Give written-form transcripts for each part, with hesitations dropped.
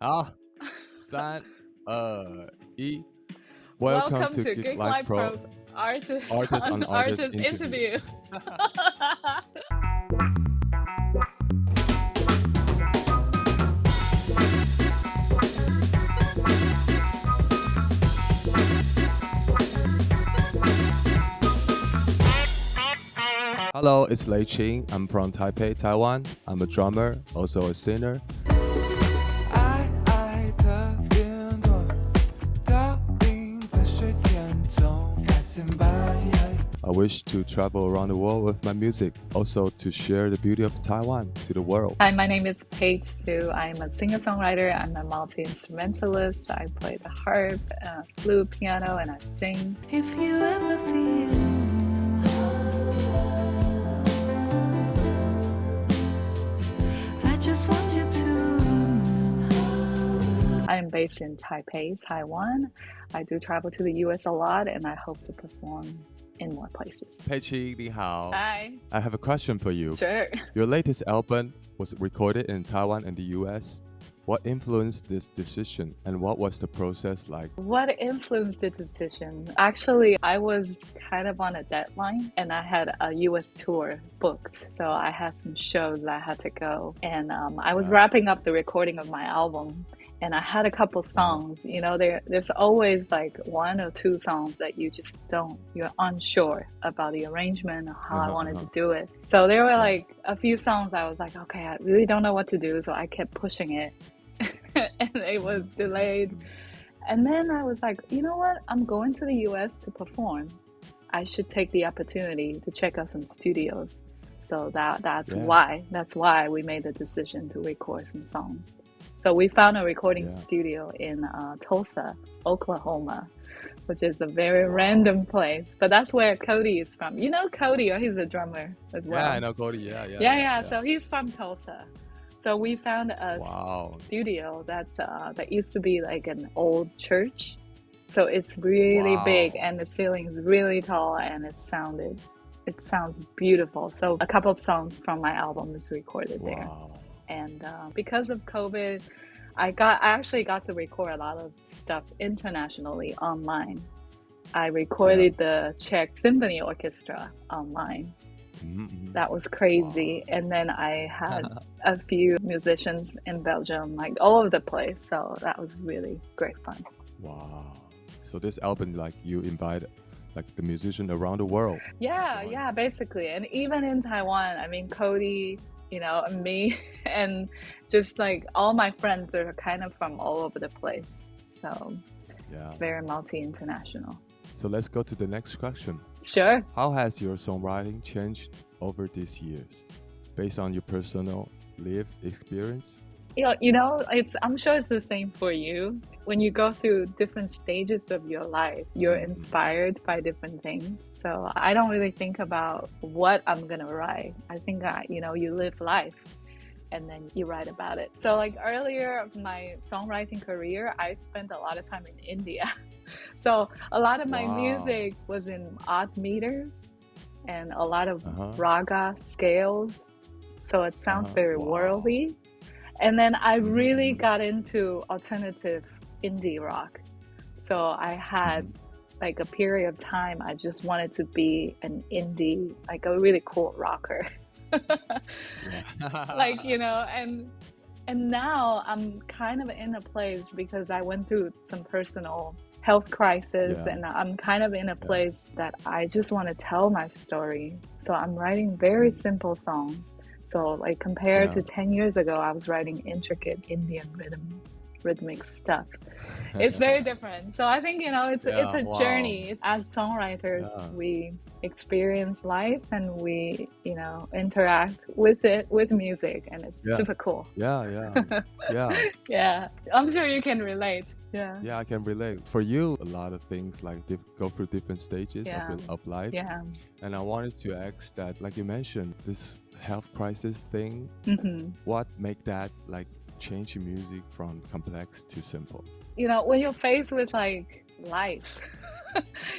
好，三、二、一。Welcome Welcome to to Geek Geek Life Life Pro Pro's Artist Artist on on Artist Artist Interview. Interview. Hello, it's L8ching. I'm from Taipei, Taiwan. I'm a drummer, also a singer. I wish to travel around the world with my music, also to share the beauty of Taiwan to the world. Hi, my name is Paige Su. I'm a singer-songwriter. I'm a multi-instrumentalist. I play the harp, flute, piano, and I sing. If you ever feel I just want you to know. I'm based in Taipei, Taiwan. I do travel to the US a lot, and I hope to perform in more places. Paige, 你好. Hi. I have a question for you. Sure. Your latest album was recorded in Taiwan and the US. What influenced this decision and what was the process like? What influenced the decision? Actually, I was kind of on a deadline and I had a US tour booked. So I had some shows that I had to go. And I was wrapping up the recording of my album. And I had a couple songs. You know, there's always like one or two songs that you're unsure about the arrangement or how I wanted to do it. So there were like a few songs I was like, okay, I really don't know what to do. So I kept pushing it. And it was delayed. And then I was like, you know what? I'm going to the US to perform. I should take the opportunity to check out some studios. So that's why we made the decision to record some songs. So we found a recording studio in Tulsa, Oklahoma, which is a very random place. But that's where Cody is from. You know Cody, or he's a drummer as well. Yeah, I know Cody. Yeah. So he's from Tulsa. So we found a studio that used to be like an old church. So it's really big and the ceiling is really tall and it sounds beautiful. So a couple of songs from my album is recorded there. And because of COVID, I actually got to record a lot of stuff internationally online. I recorded the Czech Symphony Orchestra online. That was crazy. And then I had a few musicians in Belgium, like all over the place. So that was really great fun. Wow. So this album, like you invite like the musician around the world. Yeah, basically. And even in Taiwan, I mean, Cody, you know, and me, and just like all my friends are kind of from all over the place. So it's very multi-international. So let's go to the next question. Sure. How has your songwriting changed over these years based on your personal lived experience? You know, I'm sure it's the same for you. When you go through different stages of your life, you're inspired by different things. So I don't really think about what I'm going to write. I think that, you know, you live life and then you write about it. So like earlier of my songwriting career, I spent a lot of time in India. So a lot of my music was in odd meters and a lot of raga scales. So it sounds very worldly. And then I really got into alternative indie rock. So I had like a period of time I just wanted to be an indie, like a really cool rocker. Like, you know, and now I'm kind of in a place because I went through some personal health crisis and I'm kind of in a place that I just want to tell my story. So I'm writing very simple songs. So like compared to 10 years ago, I was writing intricate Indian rhythmic stuff. It's very different. So I think, you know, it's a journey. As songwriters, we experience life and we, you know, interact with it, with music, and it's super cool. Yeah. Yeah. I'm sure you can relate. Yeah, I can relate. For you, a lot of things like go through different stages of life. Yeah. And I wanted to ask that, like you mentioned, this health crisis thing, what make that like change your music from complex to simple? You know, when you're faced with like life,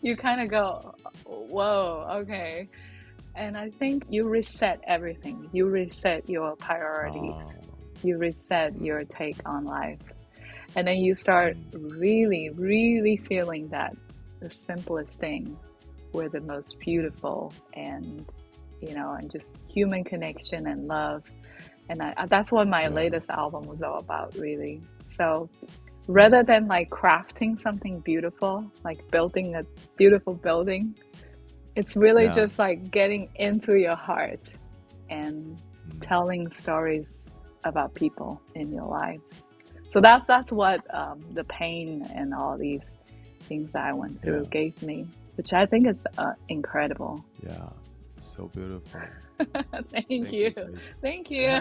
you kind of go, whoa, okay. And I think you reset everything. You reset your priorities. You reset your take on life. And then you start really, really feeling that the simplest thing were the most beautiful, and and just human connection and love. And that's what my latest album was all about, really. So rather than like crafting something beautiful, like building a beautiful building, it's really just like getting into your heart and telling stories about people in your lives. So that's what the pain and all these things that I went through gave me, which I think is incredible. Yeah, so beautiful. Thank you. Thank you.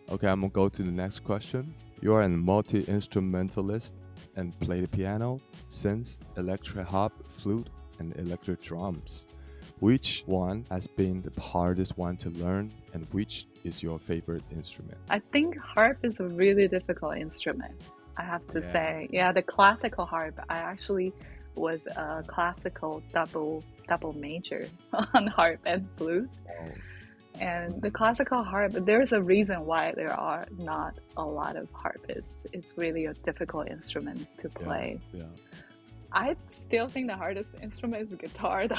Okay, I'm gonna go to the next question. You are a multi-instrumentalist and play the piano, synth, electric harp, flute, and electric drums. Which one has been the hardest one to learn, and which is your favorite instrument? I think harp is a really difficult instrument, I have to say. Yeah, the classical harp. I actually was a classical double major on harp and flute. And the classical harp, there's a reason why there are not a lot of harpists. It's really a difficult instrument to play. Yeah. I still think the hardest instrument is guitar, though.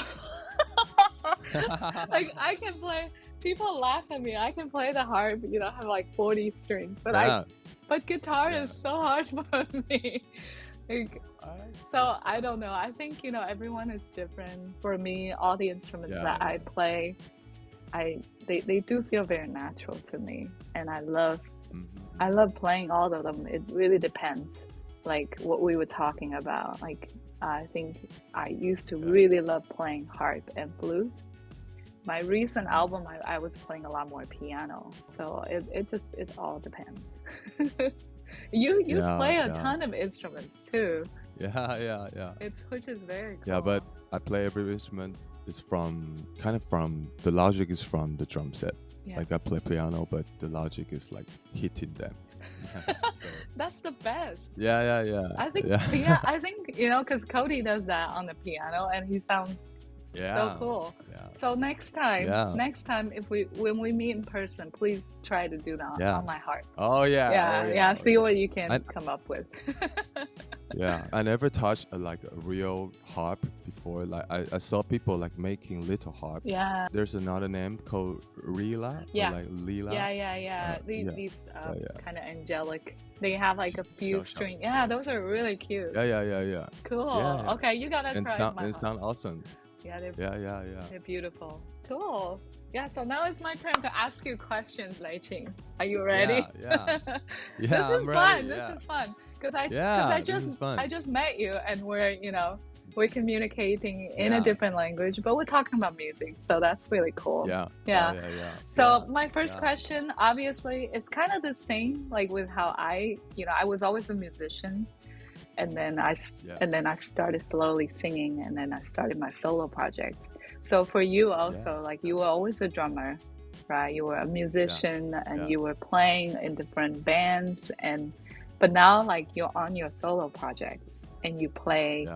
Like I can play. People laugh at me. I can play the harp. Have like 40 strings, but but guitar is so hard for me. So I don't know. I think everyone is different. For me, all the instruments that I play, they do feel very natural to me, and I love playing all of them. It really depends, like what we were talking about. Like I think I used to really love playing harp and flute. My recent album, I was playing a lot more piano. So it all depends. You play a ton of instruments too. Yeah. Which is very cool. Yeah, but I play every instrument is from the logic is from the drum set. Like I play piano, but the logic is like hitting them. So. That's the best. Yeah. I think I think because Cody does that on the piano, and he sounds so cool. So next time when we meet in person, please try to do that on my harp. See what you can come up with. I never touched a real harp before. Like I saw people like making little harps. There's another name called Rila. Like Lila. These kind of angelic. They have like a few strings. Those are really cute. Yeah. Cool. Okay, you gotta try my harp. Sound awesome. They're beautiful. Cool. Yeah, so now it's my turn to ask you questions, L8ching. Are you ready? This is fun. This is fun. Because I just met you, and we're communicating in a different language, but we're talking about music, so that's really cool. So my first question, obviously, is kind of the same, like with how I was always a musician. And then I started slowly singing, and then I started my solo project. So for you also, like you were always a drummer, right? You were a musician, and you were playing in different bands, but now like you're on your solo project, and you play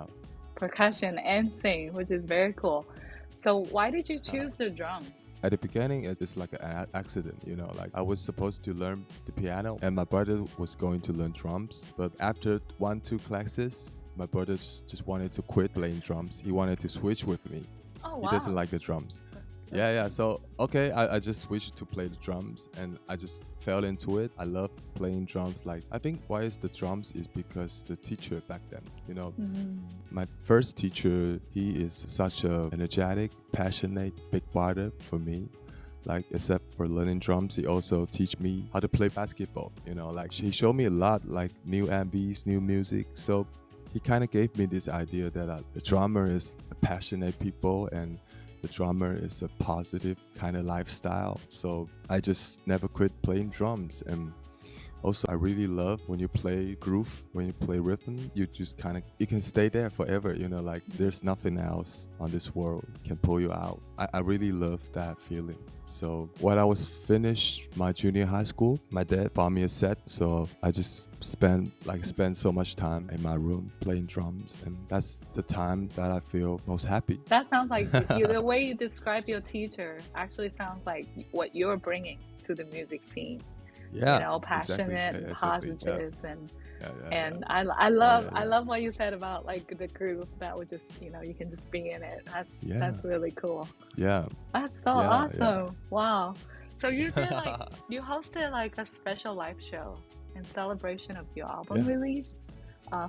percussion and sing, which is very cool. So why did you choose the drums? At the beginning, it's like an accident, like I was supposed to learn the piano, and my brother was going to learn drums. But after 1-2 classes, my brother just wanted to quit playing drums. He wanted to switch with me. Oh, wow. He doesn't like the drums. So okay, I just switched to play the drums, and I just fell into it. I love playing drums. Like I think why is the drums is because the teacher back then, my first teacher, he is such a energetic, passionate, big brother for me. Like except for learning drums, he also teach me how to play basketball. Like he showed me a lot, like new MVs, new music. So he kind of gave me this idea that the drummer is a passionate people, and the drummer is a positive kind of lifestyle. So I just never quit playing drums. And also I really love when you play groove, when you play rhythm, you just you can stay there forever, like there's nothing else on this world can pull you out. I really love that feeling. So when I was finished my junior high school, my dad bought me a set. So I just spent so much time in my room playing drums, and that's the time that I feel most happy. That sounds like the way you describe your teacher actually sounds like what you're bringing to the music scene. Yeah, exactly. passionate and Exactly. Yeah, positive and yeah, yeah, yeah, and yeah, yeah, I yeah. love what you said about like the groove that would just you can just be in it. Yeah, That's really cool. yeah, That's so yeah, yeah. awesome. Wow. So you hosted like a special live show in celebration of your album Yeah, release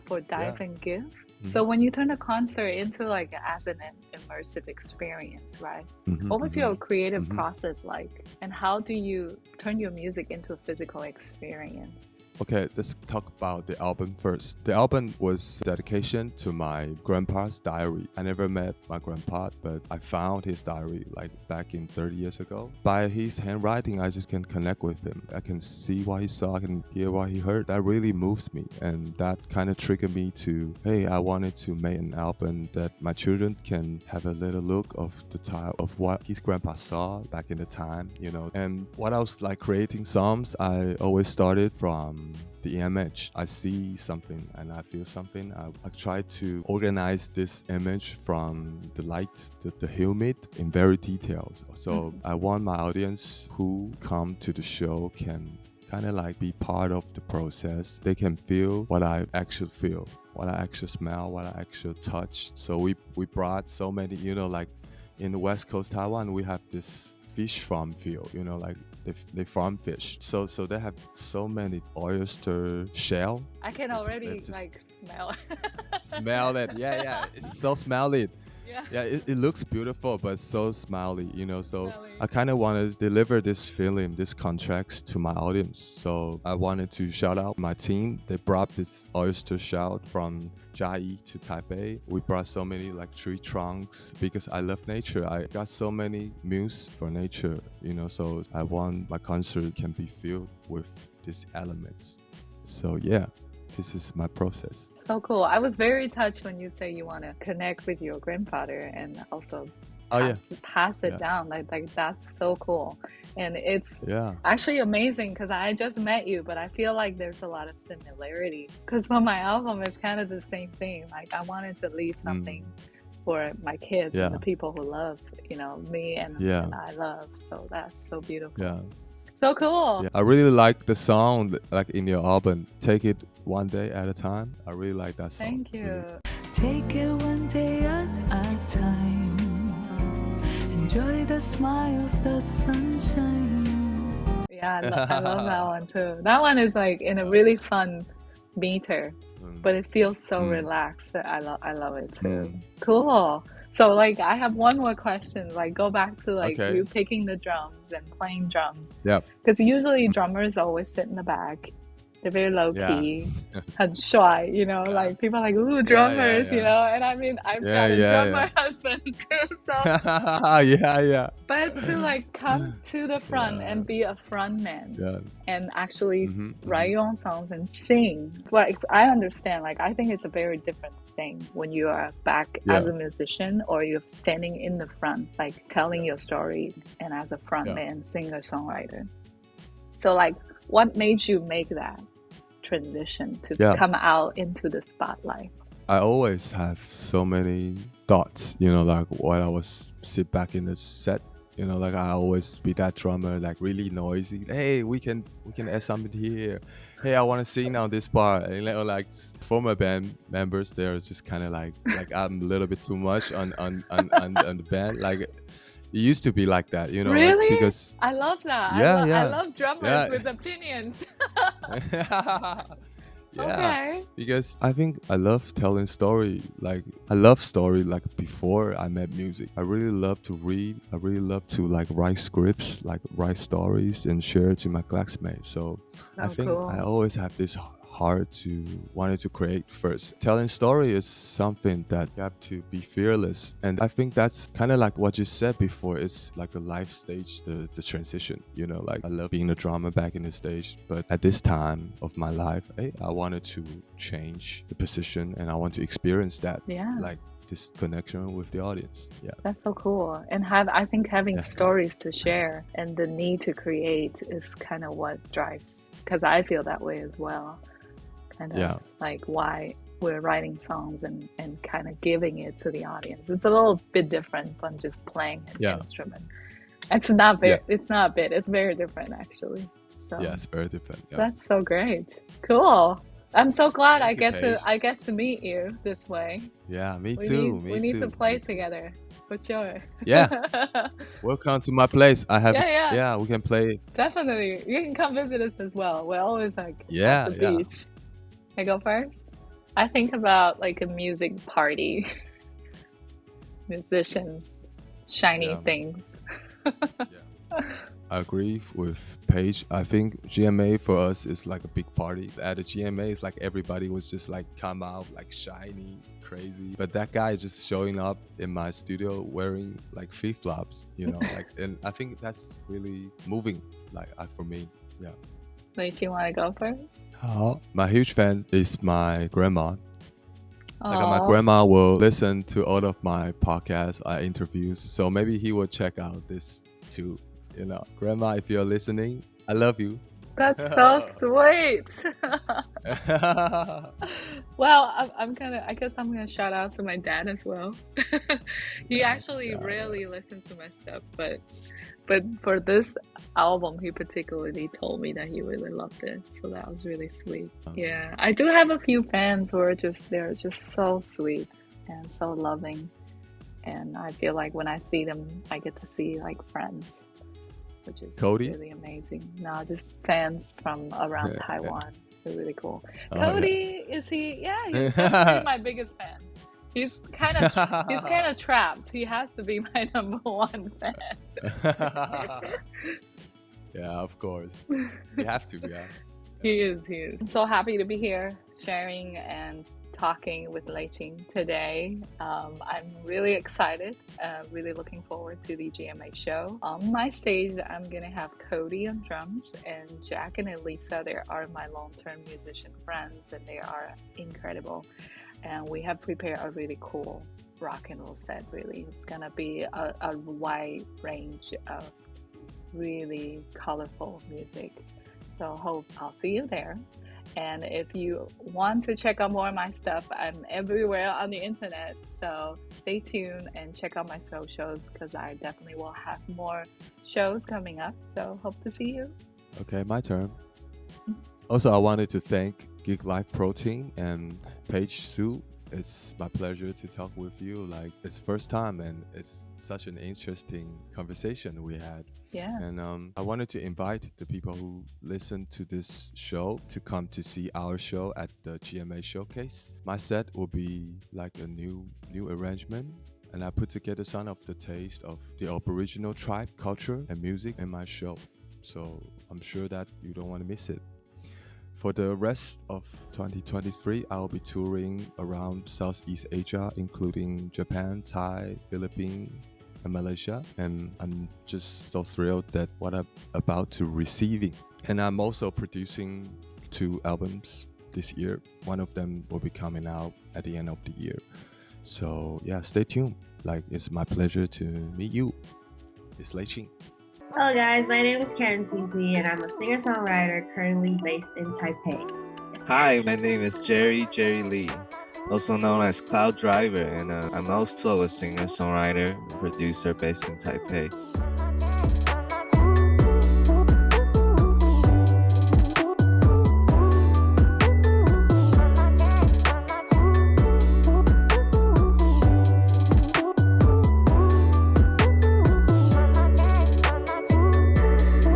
for yeah. Dive and Give. So Mm-hmm, when you turn a concert into like as an immersive experience, right? mm-hmm, What was mm-hmm, your creative mm-hmm. process like? And how do you turn your music into a physical experience? Okay, let's talk about the album first. The album was dedication to my grandpa's diary. I never met my grandpa, but I found his diary like back in 30 years ago. By his handwriting, I just can connect with him. I can see what he saw, I can hear what he heard. That really moves me. And that kind of triggered me to, hey, I wanted to make an album that my children can have a little look of the type of what his grandpa saw back in the time. And what I was like creating songs, I always started from the image. I see something and I feel something. I try to organize this image from the light, the humid in very details. So I want my audience who come to the show can kind of like be part of the process. They can feel what I actually feel, what I actually smell, what I actually touch. So we brought so many, like in the West Coast Taiwan, we have this fish farm field, like they farm fish. So they have so many oyster shell. I can They already just like smell. smell it. Yeah, yeah. It's so smelly. Yeah. Yeah, it looks beautiful, but so smiley. So Smelly. I kind of want to deliver this feeling, this contrast to my audience. So I wanted to shout out my team. They brought this oyster shell from Chiayi to Taipei. We brought so many like tree trunks because I love nature. I got so many muse for nature. So I want my concert can be filled with these elements. So yeah. This is my process. So cool. I was very touched when you say you want to connect with your grandfather and also Oh yeah, pass it yeah, down. Like that's so cool. And it's yeah. actually amazing because I just met you, but I feel like there's a lot of similarity. Because for my album, it's kind of the same thing. Like I wanted to leave something for my kids Yeah, and the people who love, me yeah, and I love. So that's so beautiful. yeah, So cool. yeah. I really like the song, like in your album. Take it one day at a time. I really like that song. Thank you. Really. Take it one day at a time. Enjoy the smiles, the sunshine. Yeah, I love that one too. That one is like in a really fun meter, Mm, but it feels so mm, relaxed. I love it too. mm. Cool. So like I have one more question. Like go back to like Okay. you picking the drums and playing drums. Yep. Because usually drummers always sit in the back. They're very low Yeah. key, and shy, like people are like, ooh, Yeah. drummers, Yeah. and I mean, I've Yeah. got a Yeah. drummer husband too, so Yeah. Yeah. Yeah. but to like come to the front Yeah. and be a front man Yeah. and actually Mm-hmm. write your own songs and sing. Like I understand, like I think it's a very different thing when you are back as Yeah. a musician or you're standing in the front, like telling your story and as a front Yeah. man, singer, songwriter. So like what made you make that transition to Yeah. come out into the spotlight? I always have so many thoughts, like while I was sit back in the set, like I always be that drummer, like really noisy. Hey, we can add something here. Hey, I want to sing on this part. And like former band members, they're just kind of like I'm a little bit too much on the band. Like it used to be like that, like Really? because I love that. yeah, I yeah, love drummers yeah. with opinions. Yeah, Okay. because I think I love telling story. Like I love story. Like before I met music, I really love to read. I really love to like write scripts, like write stories and share it to my classmates. So I Oh, think cool. I always have this heart to wanted to create first. Telling story is something that you have to be fearless, and I think that's kind of like what you said before. It's like a life stage, the transition. Like I love being a drummer back in the stage, but at this time of my life, hey, I wanted to change the position, and I want to experience that, Yeah. like this connection with the audience. Yeah, That's so cool. And I think having yeah, stories to share and the need to create is kind of what drives, because I feel that way as well. Kind of yeah, like why we're writing songs and kind of giving it to the audience. It's a little bit different from just playing an yeah, instrument. It's not yeah, bit, it's not a bit, it's very different actually. So Yes, very different. Yeah. that's so great. Cool. I'm so glad Thank you, Paige. I get to meet you this way. Yeah, me We too. need Me we need to too. play Me too. together for sure. Yeah, welcome to my place. I have. Yeah. Yeah, we can play. Definitely. You can come visit us as well. We're always like at Yeah, the yeah. beach. I go first? I think about like a music party, musicians, shiny Yeah. things. I agree with Paige. I think GMA for us is like a big party. At the GMA, it's like everybody was just like come out like shiny, crazy. But that guy just showing up in my studio wearing like flip-flops, like, and I think that's really moving, like for me. Yeah. Like, you want to go first? My huge fan is my grandma. Like my Aw. grandma will listen to all of my podcasts, interviews. So maybe he will check out this too. Grandma, if you're listening, I love you. That's so sweet. Well, I guess I'm gonna shout out to my dad as well. He actually rarely listens to my stuff, but for this album, he particularly told me that he really loved it. So that was really sweet. Yeah, I do have a few fans who are they're just so sweet and so loving. And I feel like when I see them, I get to see like friends, which is Cody? really amazing. No, just fans from around Taiwan. They're really cool. Oh, Cody, is he? Yeah, he's definitely my biggest fan. He's kind of trapped. He has to be my number one fan. Yeah, of course. You have to, yeah. He is. I'm so happy to be here sharing and talking with L8ching today. I'm really excited, really looking forward to the GMA show. On my stage, I'm going to have Cody on drums, and Jack and Elisa. They are my long-term musician friends, and they are incredible. And we have prepared a really cool rock and roll set, really. It's going to be a wide range of really colorful music. So hope I'll see you there. And if you want to check out more of my stuff, I'm everywhere on the internet. So stay tuned and check out my socials, because I definitely will have more shows coming up. So hope to see you. Okay, my turn. Also, I wanted to thank Geek Life Protein and Paige Su. It's my pleasure to talk with you. Like, it's first time, and it's such an interesting conversation we had. Yeah. And I wanted to invite the people who listen to this show to come to see our show at the GMA Showcase. My set will be like a new arrangement, and I put together some of the taste of the Aboriginal tribe culture and music in my show. So I'm sure that you don't want to miss it. For the rest of 2023, I'll be touring around Southeast Asia, including Japan, Thai, Philippines, and Malaysia. And I'm just so thrilled that what I'm about to receiving. And I'm also producing 2 albums this year. One of them will be coming out at the end of the year. So yeah, stay tuned. Like, it's my pleasure to meet you. It's L8ching. Hello guys, my name is Karen Cici and I'm a singer-songwriter currently based in Taipei. Hi, my name is Jerry Lee, also known as Cloud Driver, and I'm also a singer-songwriter and producer based in Taipei.